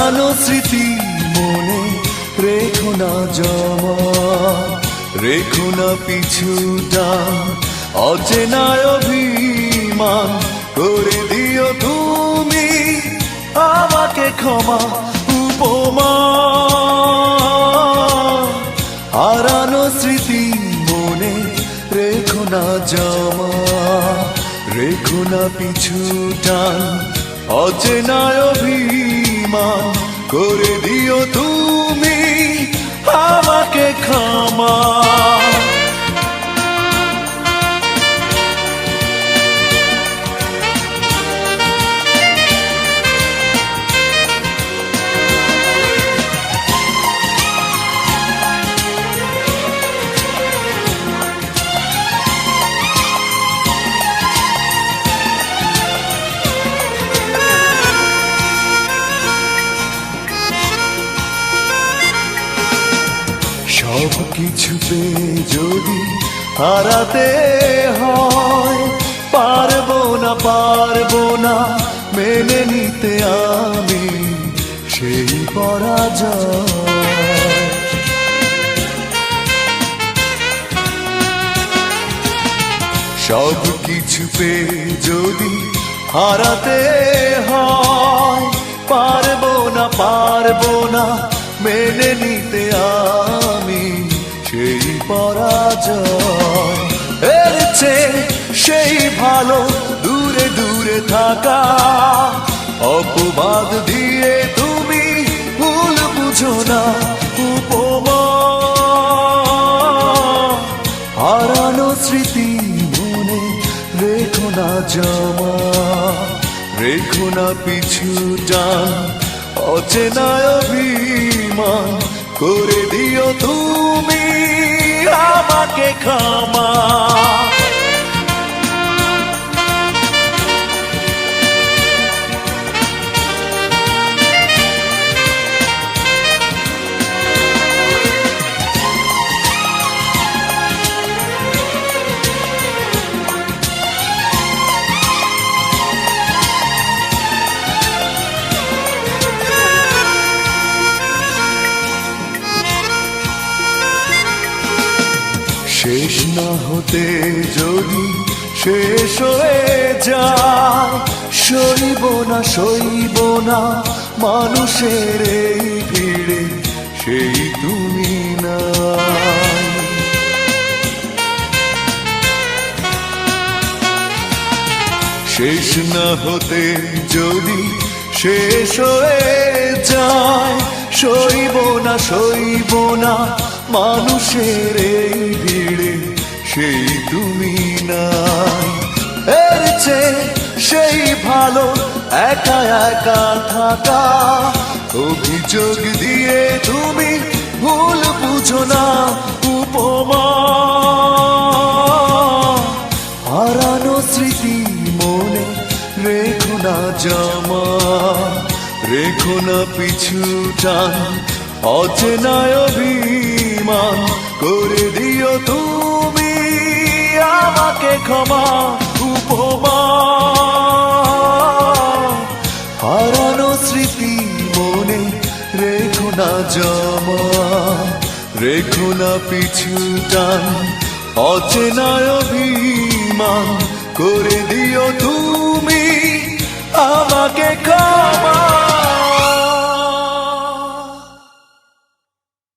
হারানো স্মৃতি মনে রেখো না জমা, রেখো না পিছুটা, অচেনা অভিমান করে দিও তুমি আমাকে ক্ষমা উপমা। হারানো স্মৃতি মনে রেখো না জমা, রেখো না পিছুটা, অচেনা অভিমান করে দিও তুমি আমাকে ক্ষমা। সব কিছু পেয়ে যদি হারাতে হয়, পারবো না মেনে নিতে আমি সেই পরাজয়। সব কিছু পেয়ে যদি হারাতে হয়, পারবো না মেনে নিতে আমি সেই পরাজয়। এর চেয়ে সেই ভালো দূরে দূরে থাকা, অপবাদ দিয়ে তুমি ভুল বুঝো না উপমা। হারানো স্মৃতি মনে রেখো না জমা, রেখো না পিছুটা, অচেনা অভিমান করে দিও তুমি আমাকে ক্ষমা। শেষ না হতে যদি শেষ হয়ে যায়, সইব না মানুষের এই ভিড়ে সেই তুমি নাই। শেষ না হতে যদি শেষ হয়ে যায়, সইব না মানুষের এই ভিড়ে সেই তুমি নাই। এর চেয়ে সেই ভালো একা একা থাকা, অভিযোগ দিয়ে তুমি ভুল বুঝো না উপমা। হারানো স্মৃতি মনে রেখো না জমা, রেখো না পিছুটা, অচেনা অভিমান করে দিও তুমি আমাকে ক্ষমা উপমা। হারানো স্মৃতি মনে রেখো না জমা, রেখো না পিছুটা, অচেনা অভিমান করে দিও তুমি আমাকে ক্ষমা।